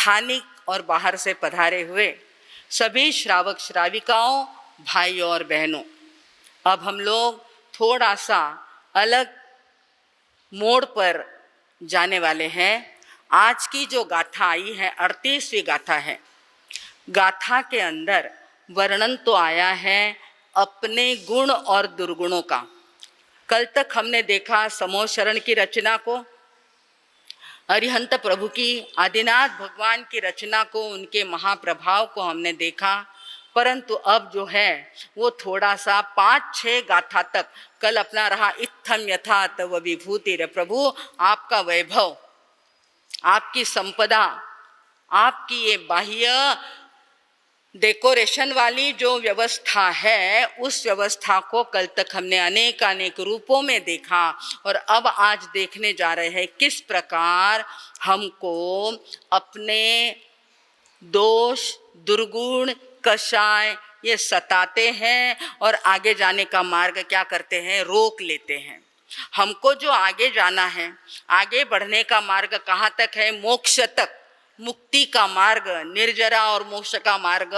स्थानिक और बाहर से पधारे हुए सभी श्रावक श्राविकाओं, भाइयों और बहनों, अब हम लोग थोड़ा सा अलग मोड़ पर जाने वाले हैं। आज की जो गाथा आई है 38वीं गाथा है। गाथा के अंदर वर्णन तो आया है अपने गुण और दुर्गुणों का। कल तक हमने देखा समूह शरण की रचना को, अरिहंत प्रभु की, आदिनाथ भगवान की रचना को, उनके महाप्रभाव को हमने देखा। परंतु अब जो है वो थोड़ा सा 5-6 गाथा तक, कल अपना रहा इत्थम यथा तव विभूतिरे, प्रभु आपका वैभव, आपकी संपदा, आपकी ये बाह्य डेकोरेशन वाली जो व्यवस्था है, उस व्यवस्था को कल तक हमने अनेक रूपों में देखा। और अब आज देखने जा रहे हैं किस प्रकार हमको अपने दोष, दुर्गुण, कषाय ये सताते हैं और आगे जाने का मार्ग क्या करते हैं, रोक लेते हैं। हमको जो आगे जाना है, आगे बढ़ने का मार्ग कहाँ तक है, मोक्ष तक, मुक्ति का मार्ग, निर्जरा और मोक्ष का मार्ग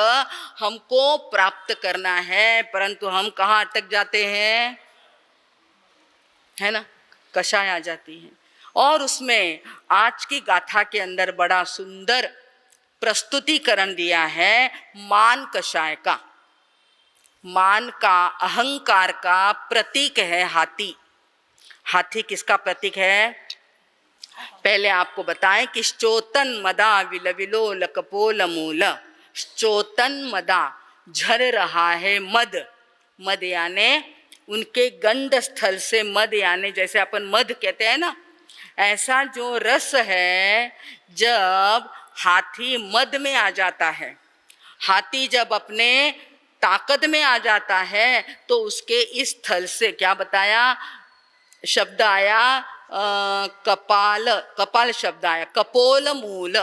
हमको प्राप्त करना है। परंतु हम कहाँ तक जाते हैं, है ना, कषाय आ जाती है। और उसमें आज की गाथा के अंदर बड़ा सुंदर प्रस्तुतिकरण दिया है मान कषाय का। मान का, अहंकार का प्रतीक है हाथी। हाथी किसका प्रतीक है? पहले आपको बताएं कि श्चोतन मदा विलविलोल कपोल मूल। श्चोतन मदा, झर रहा है मद। मद याने उनके गंड स्थल से मद, यानी जैसे अपन मध कहते हैं ना, ऐसा जो रस है, जब हाथी मद में आ जाता है, हाथी जब अपने ताकत में आ जाता है, तो उसके इस स्थल से क्या बताया, शब्द आया कपाल, कपाल शब्द आया, कपोल मूल,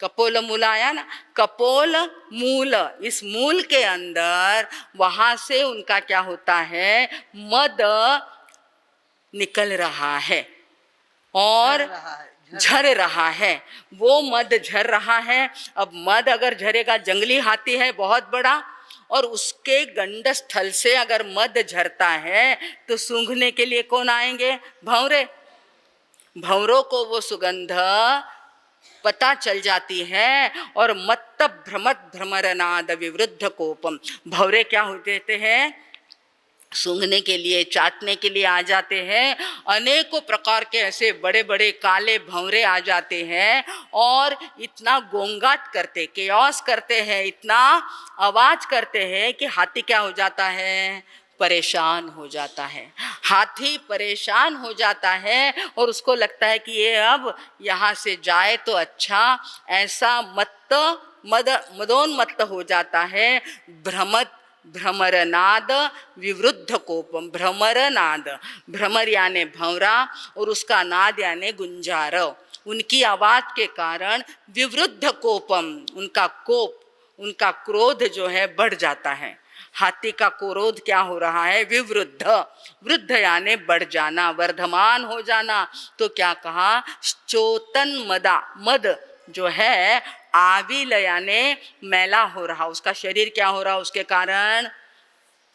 कपोल मूल आया ना, कपोल मूल, इस मूल के अंदर वहां से उनका क्या होता है, मद निकल रहा है और झर रहा है। वो मद झर रहा है। अब मद अगर झरेगा, जंगली हाथी है बहुत बड़ा, और उसके गंड स्थल से अगर मद झरता है तो सूंघने के लिए कौन आएंगे, भंवरे। भंवरों को वो सुगंध पता चल जाती है और मत्त भ्रमत भ्रमरनाद विवृद्ध कोपम, भंवरे क्या हो देते हैं, सूंघने के लिए, चाटने के लिए आ जाते हैं। अनेकों प्रकार के ऐसे बड़े बड़े काले भंवरे आ जाते हैं और इतना गोंगाट करते, केओस करते हैं, इतना आवाज करते हैं कि हाथी क्या हो जाता है, परेशान हो जाता है। हाथी परेशान हो जाता है और उसको लगता है कि ये अब यहाँ से जाए तो अच्छा, ऐसा मदोन्मत्त हो जाता है। भ्रमत, भ्रमरनाद विवृद्ध कोपम, भ्रमरनाद, भ्रमर यानी भंवरा और उसका नाद यानी गुंजारव, उनकी आवाज के कारण विवृद्ध कोपम, उनका कोप, उनका क्रोध जो है बढ़ जाता है। हाथी का क्रोध क्या हो रहा है, विवृद्ध, वृद्ध यानी बढ़ जाना, वर्धमान हो जाना। तो क्या कहा, श्चोतन मदा, मद जो है आविल यानी मैला हो रहा, उसका शरीर क्या हो रहा, उसके कारण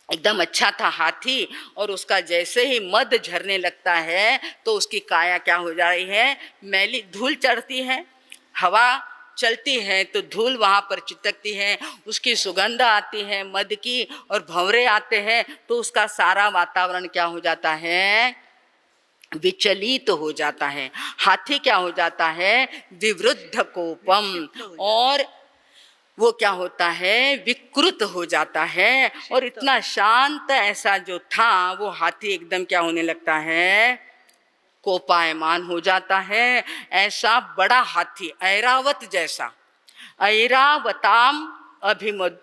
एकदम अच्छा था हाथी, और उसका जैसे ही मद झरने लगता है तो उसकी काया क्या हो जा रही है, मैली, धूल चढ़ती है, हवा चलती है तो धूल वहाँ पर चिटकती है, उसकी सुगंध आती है मद की, और भंवरे आते हैं तो उसका सारा वातावरण क्या हो जाता है, विचलित हो जाता है। हाथी क्या हो जाता है, विवृद्ध कोपम, और वो क्या होता है, विकृत हो जाता है। और इतना शांत ऐसा जो था वो हाथी एकदम क्या होने लगता है, कोपायमान हो जाता है। ऐसा बड़ा हाथी, ऐरावत जैसा, ऐरावताम अभिमद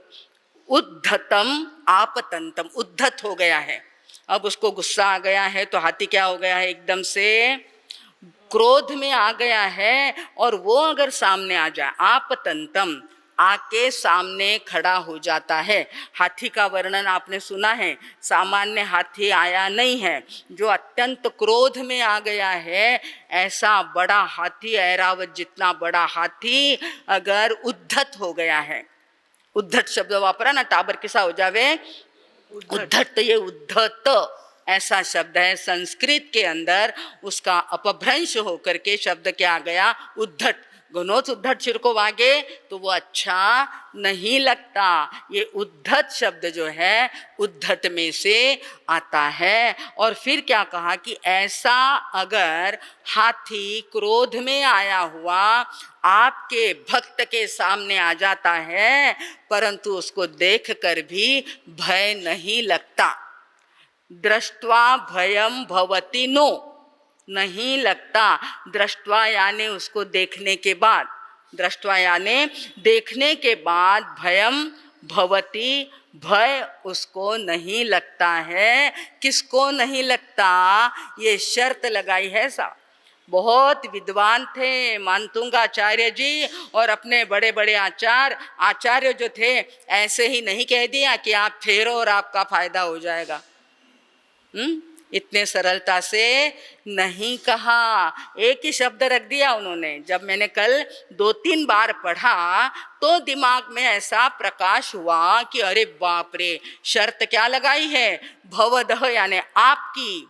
उद्धतम आपतंतम, उद्धत हो गया है। अब उसको गुस्सा आ गया है तो हाथी क्या हो गया है, एकदम से क्रोध में आ गया है। और वो अगर सामने आ जाए, आपतंतम, आके सामने खड़ा हो जाता है। हाथी का वर्णन आपने सुना है, सामान्य हाथी आया नहीं है, जो अत्यंत क्रोध में आ गया है। ऐसा बड़ा हाथी, ऐरावत जितना बड़ा हाथी अगर उद्धत हो गया है, उद्धत शब्द वापरा ना, टाबर किसा हो जावे, उद्धत, ये उद्धत ऐसा शब्द है संस्कृत के अंदर, उसका अपभ्रंश होकर के शब्द क्या गया, उद्धट। घनोत उद्धट सिर को वागे तो वो अच्छा नहीं लगता। ये उद्धत शब्द जो है उद्धट में से आता है। और फिर क्या कहा कि ऐसा अगर हाथी क्रोध में आया हुआ आपके भक्त के सामने आ जाता है, परंतु उसको देखकर भी भय नहीं लगता। दृष्ट्वा भयम भवति नो, नहीं लगता। दृष्ट्वा यानी उसको देखने के बाद, दृष्ट्वा यानी देखने के बाद, भयम भवति, भय उसको नहीं लगता है। किसको नहीं लगता, ये शर्त लगाई है साहब। बहुत विद्वान थे मानतुंगाचार्य जी, और अपने बड़े बड़े आचार्य जो थे, ऐसे ही नहीं कह दिया कि आप फेरो और आपका फायदा हो जाएगा। इतने सरलता से नहीं कहा, एक ही शब्द रख दिया उन्होंने। जब मैंने कल 2-3 बार पढ़ा तो दिमाग में ऐसा प्रकाश हुआ कि अरे बाप रे, शर्त क्या लगाई है, भवदह यानी आपकी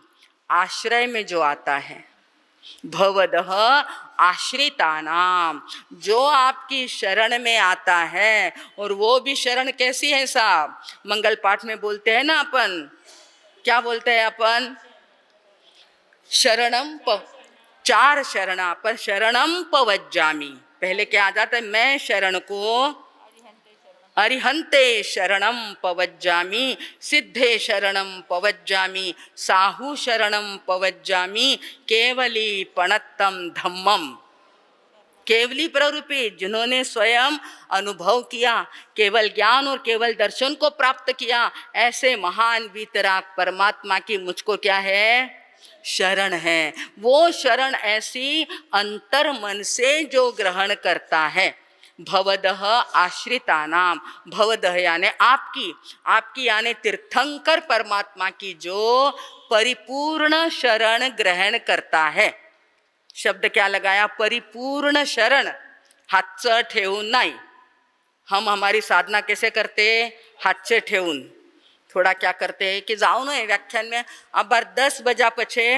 आश्रय में जो आता है, भवदह आश्रितानाम, जो आपकी शरण में आता है। और वो भी शरण कैसी है साहब, मंगल पाठ में बोलते हैं ना अपन, क्या बोलते हैं अपन, शरणम 4 शरणा पर शरणम पवज्जामि। पहले क्या आ जाता है, मैं शरण को अरिहंते शरणम पवज्जामि, सिद्धे शरणम पवज्जामि, साहु शरणम पवज्जामि, केवली पणत्तम धम्मम। केवली प्ररूपी, जिन्होंने स्वयं अनुभव किया, केवल ज्ञान और केवल दर्शन को प्राप्त किया, ऐसे महान वीतराग परमात्मा की मुझको क्या है, शरण है। वो शरण ऐसी अंतर मन से जो ग्रहण करता है। भवदह आश्रितानाम, भवदह यानी आपकी यानी तीर्थंकर परमात्मा की जो परिपूर्ण शरण ग्रहण करता है। शब्द क्या लगाया, परिपूर्ण शरण, हातचं ठेवून नाही। हम हमारी साधना कैसे करते, हाथ से ठेवून। थोड़ा क्या करते हैं कि जाओ ना व्याख्यान में, अब 10 बजा पछे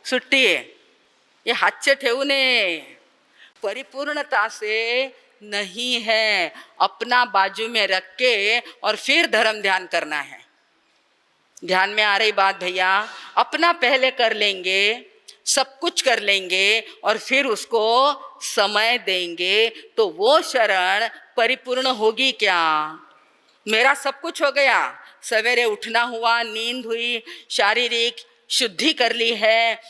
छुट्टी है, ये हाथ से ठेवून परिपूर्णता से नहीं है। अपना बाजू में रख के और फिर धर्म ध्यान करना है। ध्यान में आ रही बात भैया, अपना पहले कर लेंगे, सब कुछ कर लेंगे और फिर उसको समय देंगे, तो वो शरण परिपूर्ण होगी क्या। मेरा सब कुछ हो गया, सवेरे उठना हुआ, नींद हुई, शारीरिक शुद्धि कर ली है,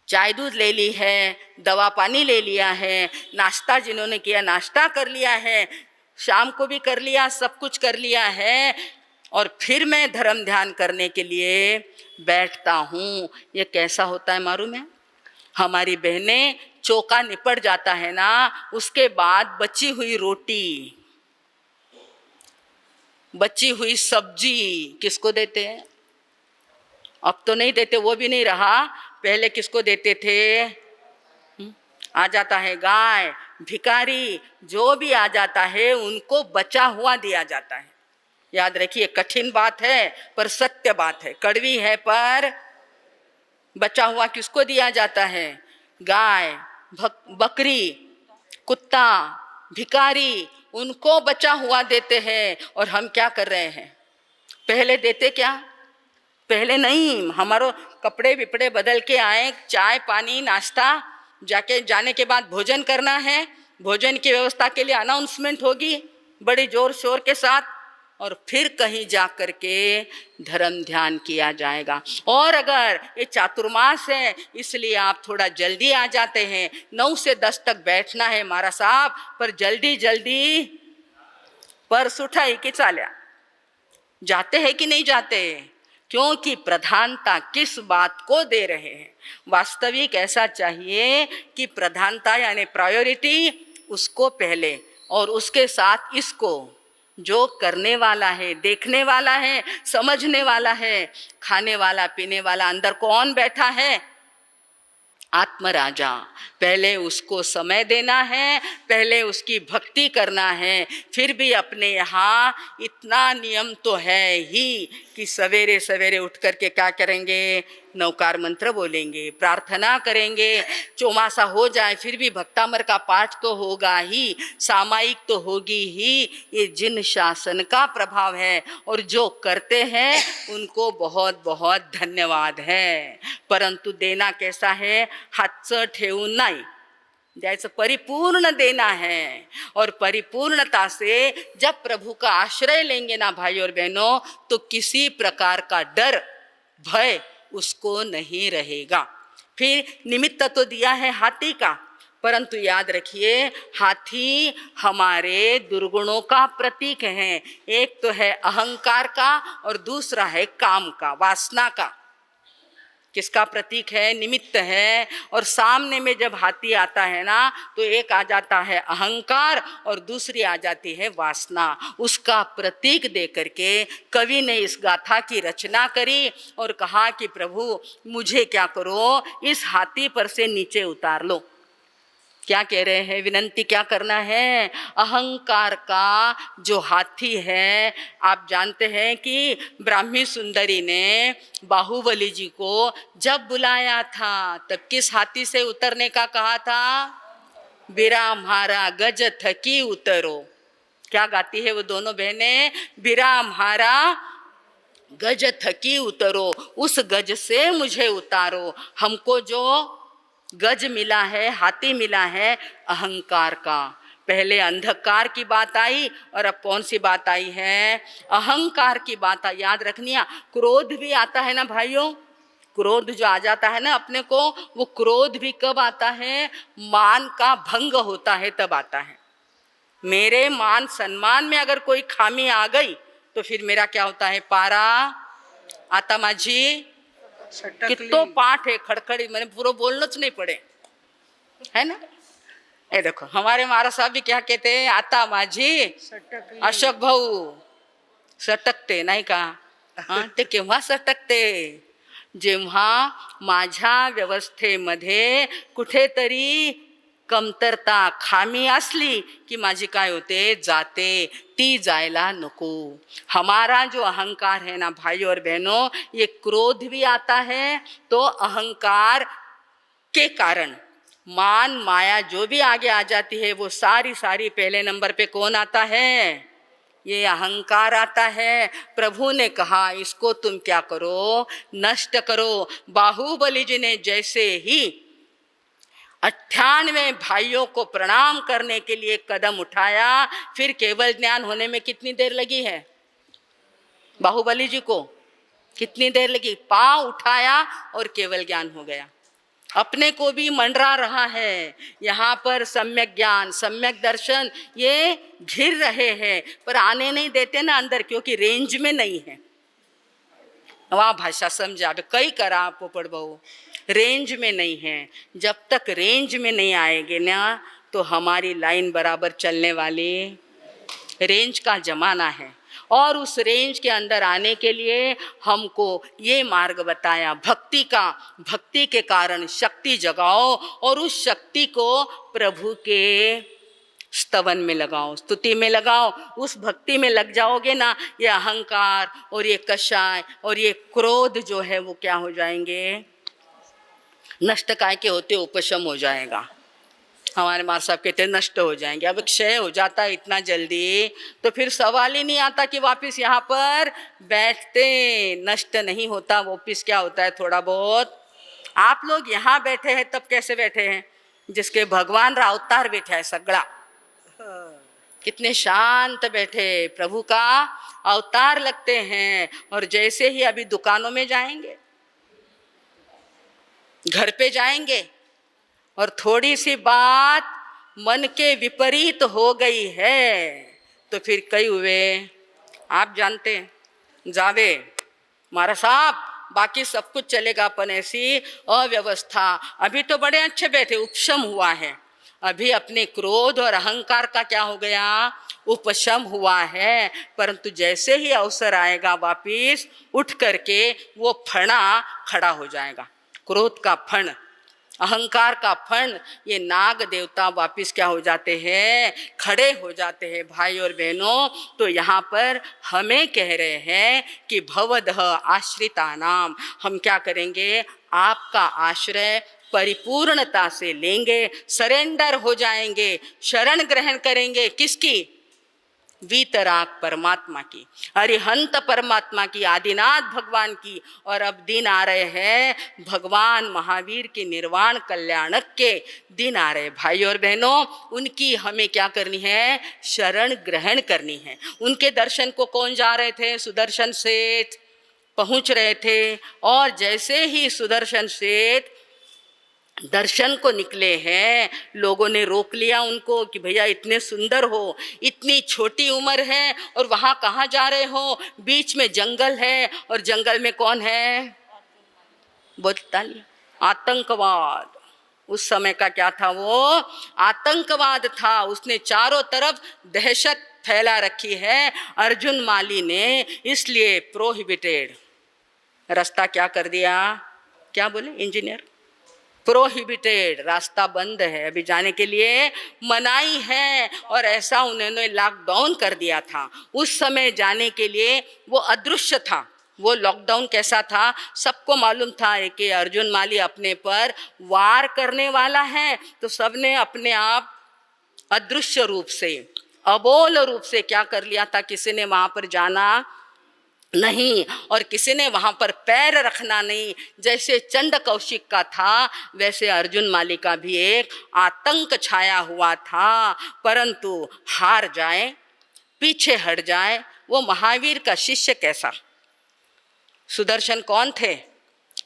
चाय दूध ले ली है, दवा पानी ले लिया है, नाश्ता जिन्होंने किया नाश्ता कर लिया है, शाम को भी कर लिया, सब कुछ कर लिया है, और फिर मैं धर्म ध्यान करने के लिए बैठता हूँ। ये कैसा होता है मालूम है, हमारी बहनें चौका निपट जाता है ना, उसके बाद बची हुई रोटी, बची हुई सब्जी किसको देते हैं, अब तो नहीं देते, वो भी नहीं रहा, पहले किसको देते थे, आ जाता है गाय, भिखारी, जो भी आ जाता है उनको बचा हुआ दिया जाता है। याद रखिए, कठिन बात है पर सत्य बात है, कड़वी है पर बचा हुआ किसको दिया जाता है, गाय, बकरी, कुत्ता, भिखारी, उनको बचा हुआ देते हैं। और हम क्या कर रहे हैं, पहले देते क्या, पहले नहीं, हमारो कपड़े विपड़े बदल के आए, चाय पानी नाश्ता, जाने के बाद भोजन करना है, भोजन की व्यवस्था के लिए अनाउंसमेंट होगी बड़े जोर शोर के साथ, और फिर कहीं जा कर के धर्म ध्यान किया जाएगा। और अगर ये चातुर्मास है इसलिए आप थोड़ा जल्दी आ जाते हैं, 9 से 10 तक बैठना है मारा साहब, पर जल्दी जल्दी पर्स उठाई कि चाल्या, जाते हैं कि नहीं जाते, क्योंकि प्रधानता किस बात को दे रहे हैं। वास्तविक ऐसा चाहिए कि प्रधानता यानी प्रायोरिटी उसको पहले, और उसके साथ इसको जो करने वाला है, देखने वाला है, समझने वाला है, खाने वाला, पीने वाला, अंदर कौन बैठा है? आत्मराजा। पहले उसको समय देना है, पहले उसकी भक्ति करना है। फिर भी अपने यहाँ इतना नियम तो है ही कि सवेरे सवेरे उठ करके क्या करेंगे? नौकार मंत्र बोलेंगे, प्रार्थना करेंगे। चौमासा हो जाए फिर भी भक्तामर का पाठ तो होगा ही, सामायिक तो होगी ही। ये जिन शासन का प्रभाव है और जो करते हैं उनको बहुत बहुत धन्यवाद है। परंतु देना कैसा है? हातचं ठेवून नाही द्यायचं, परिपूर्ण देना है। और परिपूर्णता से जब प्रभु का आश्रय लेंगे ना भाई और बहनों, तो किसी प्रकार का डर, भय उसको नहीं रहेगा। फिर निमित्त तो दिया है हाथी का, परंतु याद रखिए हाथी हमारे दुर्गुणों का प्रतीक है। एक तो है अहंकार का और दूसरा है काम का, वासना का। किसका प्रतीक है? निमित्त है। और सामने में जब हाथी आता है ना, तो एक आ जाता है अहंकार और दूसरी आ जाती है वासना। उसका प्रतीक दे करके कवि ने इस गाथा की रचना करी और कहा कि प्रभु मुझे क्या करो, इस हाथी पर से नीचे उतार लो। क्या कह रहे हैं? विनंती क्या करना है? अहंकार का जो हाथी है, आप जानते हैं कि ब्राह्मी सुंदरी ने बाहुबली जी को जब बुलाया था तब किस हाथी से उतरने का कहा था? बिरा म्हारा गज थकी उतरो। क्या गाती है वो दोनों बहनें? बिरा म्हारा गज थकी उतरो, उस गज से मुझे उतारो। हमको जो गज मिला है, हाथी मिला है अहंकार का। पहले अंधकार की बात आई और अब कौन सी बात आई है? अहंकार की बात। याद रखनी है। क्रोध भी आता है ना भाइयों, क्रोध जो आ जाता है ना अपने को, वो क्रोध भी कब आता है? मान का भंग होता है तब आता है। मेरे मान सम्मान में अगर कोई खामी आ गई तो फिर मेरा क्या होता है? पारा आता माझी कितो पाठ है खड़खड़ी, मैंने पूरा बोलना नहीं पड़े, है ना? ये देखो हमारे महाराज साहब भी क्या कहते हैं? आता माझी अशोक भाऊ सटकते, नाही का? ते केव्हा सटकते? जेव्हा माझ्या व्यवस्थेमध्ये कुठेतरी कमतरता, खामी असली की माझी काय होते? जाते। ती जायला नको। हमारा जो अहंकार है ना भाई और बहनों, ये क्रोध भी आता है तो अहंकार के कारण। मान माया जो भी आगे आ जाती है वो सारी सारी पहले नंबर पे कौन आता है? ये अहंकार आता है। प्रभु ने कहा इसको तुम क्या करो? नष्ट करो। बाहुबली जी ने जैसे ही 98 भाइयों को प्रणाम करने के लिए कदम उठाया, फिर केवल ज्ञान होने में कितनी देर लगी है? बाहुबली जी को कितनी देर लगी? पांव उठाया और केवल ज्ञान हो गया। अपने को भी मंडरा रहा है यहाँ पर सम्यक ज्ञान, सम्यक दर्शन, ये घिर रहे हैं पर आने नहीं देते ना अंदर, क्योंकि रेंज में नहीं है। वहाँ भाषा समझा कई करा पोपड़ बहू, रेंज में नहीं है। जब तक रेंज में नहीं आएंगे ना तो हमारी लाइन बराबर चलने वाली। रेंज का जमाना है और उस रेंज के अंदर आने के लिए हमको ये मार्ग बताया भक्ति का। भक्ति के कारण शक्ति जगाओ और उस शक्ति को प्रभु के स्तवन में लगाओ, स्तुति में लगाओ। उस भक्ति में लग जाओगे ना, ये अहंकार और ये कषाय और ये क्रोध जो है वो क्या हो जाएंगे? नष्ट काय के होते उपशम हो जाएगा। हमारे मार साहब कहते हैं नष्ट हो जाएंगे। अब क्षय हो जाता है इतना जल्दी तो फिर सवाल ही नहीं आता कि वापस यहाँ पर बैठते। नष्ट नहीं होता, वापस क्या होता है? थोड़ा बहुत। आप लोग यहाँ बैठे हैं तब कैसे बैठे हैं? जिसके भगवान रा अवतार बैठा है सगड़ा, कितने शांत बैठे, प्रभु का अवतार लगते हैं। और जैसे ही अभी दुकानों में जाएंगे, घर पे जाएंगे और थोड़ी सी बात मन के विपरीत हो गई है तो फिर कई हुए आप जानते हैं, जावे मारा साहब बाकी सब कुछ चलेगा, अपन ऐसी अव्यवस्था। अभी तो बड़े अच्छे बैठे, उपशम हुआ है, अभी अपने क्रोध और अहंकार का क्या हो गया, उपशम हुआ है। परंतु जैसे ही अवसर आएगा वापिस उठ करके वो फणा खड़ा हो जाएगा। क्रोध का फण, अहंकार का फण, ये नाग देवता वापिस क्या हो जाते हैं, खड़े हो जाते हैं। भाई और बहनों, तो यहाँ पर हमें कह रहे हैं कि भवदह आश्रिता नाम, हम क्या करेंगे, आपका आश्रय परिपूर्णता से लेंगे, सरेंडर हो जाएंगे, शरण ग्रहण करेंगे। किसकी, वीतराग परमात्मा की, अरिहंत परमात्मा की, आदिनाथ भगवान की। और अब दिन आ रहे हैं भगवान महावीर के निर्वाण कल्याणक के दिन आ रहे। भाई और बहनों, उनकी हमें क्या करनी है, शरण ग्रहण करनी है। उनके दर्शन को कौन जा रहे थे, सुदर्शन सेठ पहुंच रहे थे। और जैसे ही सुदर्शन सेठ दर्शन को निकले हैं, लोगों ने रोक लिया उनको कि भैया इतने सुंदर हो, इतनी छोटी उम्र है और वहाँ कहाँ जा रहे हो, बीच में जंगल है और जंगल में कौन है, बोलता नहीं, आतंकवाद। उस समय का क्या था, वो आतंकवाद था। उसने चारों तरफ दहशत फैला रखी है अर्जुन माली ने, इसलिए प्रोहिबिटेड, रास्ता क्या कर दिया, क्या बोले इंजीनियर, प्रोहिबिटेड, रास्ता बंद है, अभी जाने के लिए मनाही है। और ऐसा उन्होंने लॉकडाउन कर दिया था। उस समय जाने के लिए वो अदृश्य था। वो लॉकडाउन कैसा था, सबको मालूम था कि अर्जुन माली अपने पर वार करने वाला है, तो सबने अपने आप अदृश्य रूप से, अबोल रूप से क्या कर लिया था, किसी ने वहां पर जाना नहीं और किसी ने वहां पर पैर रखना नहीं। जैसे चंड कौशिक का था, वैसे अर्जुन माली का भी एक आतंक छाया हुआ था। परंतु हार जाए, पीछे हट जाए, वो महावीर का शिष्य कैसा, सुदर्शन कौन थे,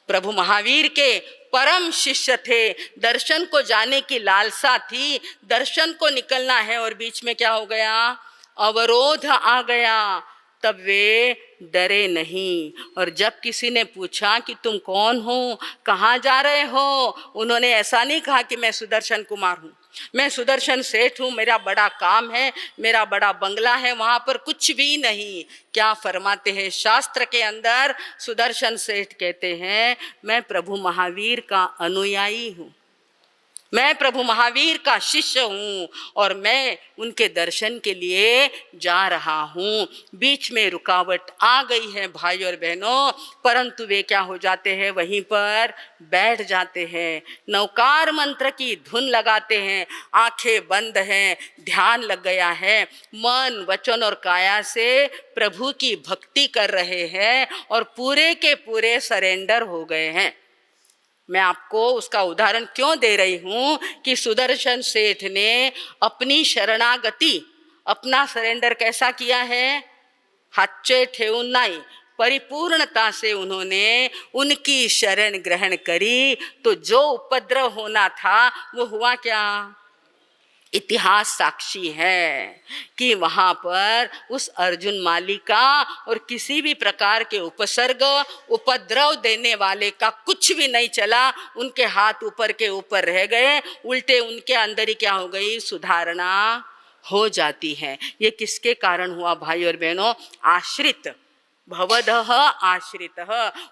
प्रभु महावीर के परम शिष्य थे। दर्शन को जाने की लालसा थी, दर्शन को निकलना है, और बीच में क्या हो गया, अवरोध आ गया। तब वे डरे नहीं। और जब किसी ने पूछा कि तुम कौन हो, कहाँ जा रहे हो, उन्होंने ऐसा नहीं कहा कि मैं सुदर्शन कुमार हूँ, मैं सुदर्शन सेठ हूँ, मेरा बड़ा काम है, मेरा बड़ा बंगला है, वहाँ पर कुछ भी नहीं। क्या फरमाते हैं शास्त्र के अंदर, सुदर्शन सेठ कहते हैं मैं प्रभु महावीर का अनुयायी हूँ, मैं प्रभु महावीर का शिष्य हूँ और मैं उनके दर्शन के लिए जा रहा हूँ। बीच में रुकावट आ गई है भाई और बहनों, परंतु वे क्या हो जाते हैं, वहीं पर बैठ जाते हैं, नवकार मंत्र की धुन लगाते हैं, आंखें बंद हैं, ध्यान लग गया है, मन वचन और काया से प्रभु की भक्ति कर रहे हैं और पूरे के पूरे सरेंडर हो गए हैं। मैं आपको उसका उदाहरण क्यों दे रही हूँ कि सुदर्शन सेठ ने अपनी शरणागति, अपना सरेंडर कैसा किया है, हाचे ठेवून नहीं, परिपूर्णता से उन्होंने उनकी शरण ग्रहण करी। तो जो उपद्रव होना था वो हुआ क्या, इतिहास साक्षी है कि वहाँ पर उस अर्जुन माली का और किसी भी प्रकार के उपसर्ग, उपद्रव देने वाले का कुछ भी नहीं चला। उनके हाथ ऊपर के ऊपर रह गए, उल्टे उनके अंदर ही क्या हो गई, सुधारणा हो जाती है। ये किसके कारण हुआ भाई और बहनों, आश्रित, भवदह आश्रितः,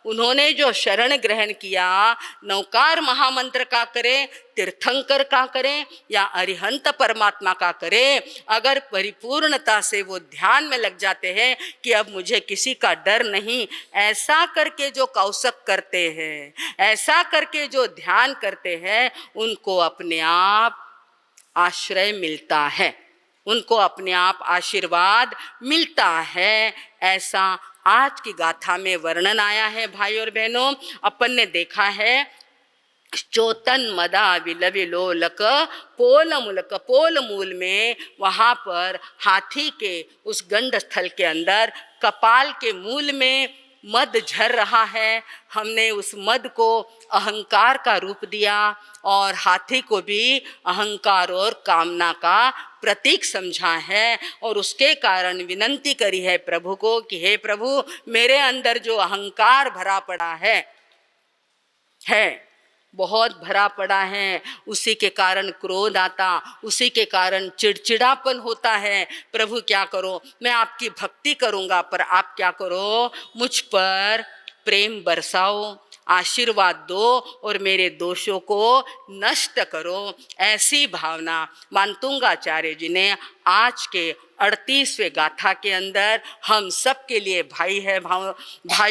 उन्होंने जो शरण ग्रहण किया, नौकार महामंत्र का करें, तीर्थंकर का करें या अरिहंत परमात्मा का करें, अगर परिपूर्णता से वो ध्यान में लग जाते हैं कि अब मुझे किसी का डर नहीं, ऐसा करके जो कौशक करते हैं, ऐसा करके जो ध्यान करते हैं, उनको अपने आप आश्रय मिलता है, उनको अपने आप आशीर्वाद मिलता है। ऐसा आज की गाथा में वर्णन आया है भाई और बहनों। अपन ने देखा है चोतन मदा विलविलोलक पोल मूलक, पोल मूल में वहाँ पर हाथी के उस गंड स्थल के अंदर कपाल के मूल में मद झर रहा है। हमने उस मद को अहंकार का रूप दिया और हाथी को भी अहंकार और कामना का प्रतीक समझा है, और उसके कारण विनंती करी है प्रभु को कि हे प्रभु, मेरे अंदर जो अहंकार भरा पड़ा है बहुत भरा पड़ा है, उसी के कारण क्रोध आता, उसी के कारण चिड़चिड़ापन होता है। प्रभु क्या करो, मैं आपकी भक्ति करूँगा, पर आप क्या करो, मुझ पर प्रेम बरसाओ, आशीर्वाद दो और मेरे दोषों को नष्ट करो। ऐसी भावना मानतुंगाचार्य जी ने आज के 38वें गाथा के अंदर हम सब के लिए भाई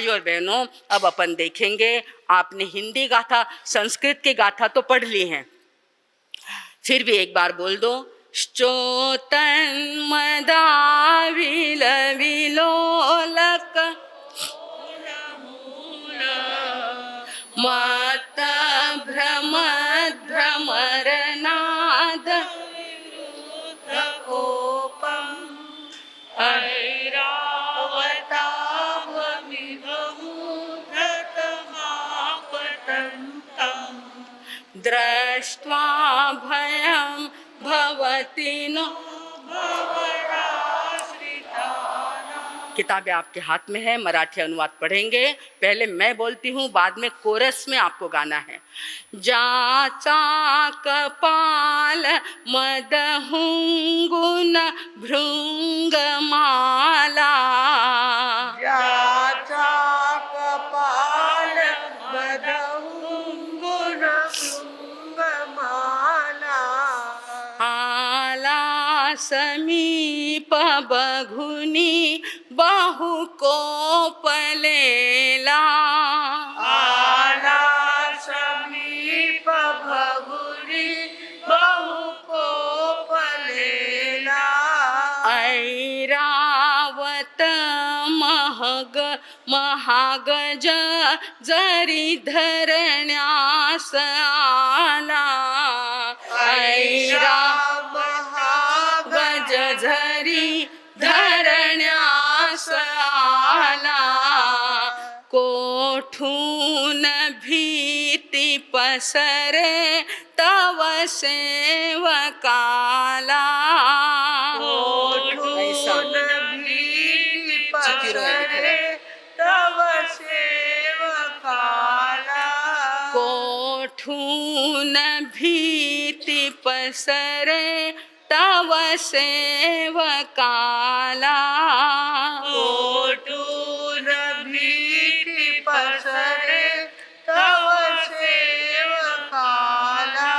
और बहनों, अब अपन देखेंगे। आपने हिंदी गाथा, संस्कृत की गाथा तो पढ़ ली है, फिर भी एक बार बोल दो। श्चोतन्मदाविल विलोलक मत भ्रमरनाद दृष्ट्वा भयं भवति नो। किताबें आपके हाथ में है, मराठी अनुवाद पढ़ेंगे। पहले मैं बोलती हूँ, बाद में कोरस में आपको गाना है। जाचा कपाल मदहुंगुन भृंगमाला, जाचा कपाल मदहुंगुन भृंगमाला, आला समीप बघुनी बहु कोपलेला, आला समीप भगुनी बहु कोपलेला, ऐरावत महागज जरी धरण्यास आला, महागज जरी धरण्यास आला, कोठून भीती पसरे तव सेवकाला, कोठून भीति पसरे तव सेवकाला, कोठून भीति पसरे तव सेवकाला, कोठून भीति पसरे तव सेवकाला।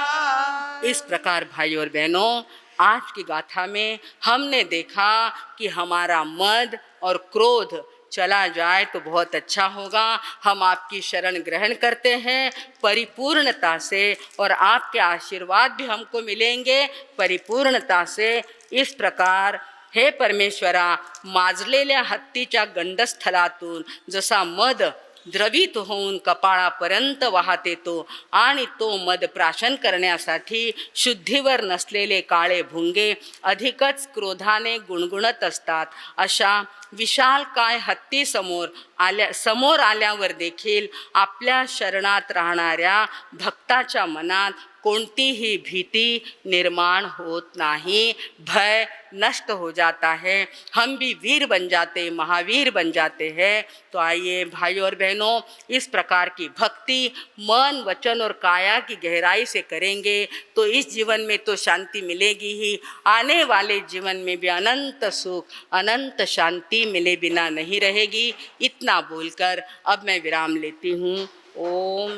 इस प्रकार भाई और बहनों, आज की गाथा में हमने देखा कि हमारा मद और क्रोध चला जाए तो बहुत अच्छा होगा। हम आपकी शरण ग्रहण करते हैं परिपूर्णता से, और आपके आशीर्वाद भी हमको मिलेंगे परिपूर्णता से। इस प्रकार हे परमेश्वरा, माजलेल्या हत्तीच्या गंडस्थलातून जसा मद द्रवित होऊन कपाळापर्यंत वाहत येतो आणि तो मद प्राशन करण्यासाठी शुद्धीवर नसलेले काळे भुंगे अधिकच क्रोधाने गुणगुणत असतात, अशा विशालकाय हत्ती समोर आल्यावर देखील आपल्या शरणात राहणाऱ्या भक्ताच्या मनात कोणतीही भीति निर्माण होत नहीं, भय नष्ट हो जाता है, हम भी वीर बन जाते, महावीर बन जाते हैं। तो आइए भाई और बहनों, इस प्रकार की भक्ति मन, वचन और काया की गहराई से करेंगे तो इस जीवन में तो शांति मिलेगी ही, आने वाले जीवन में भी अनंत सुख, अनंत शांति मिले बिना नहीं रहेगी। इतना बोलकर अब मैं विराम लेती हूँ। ओम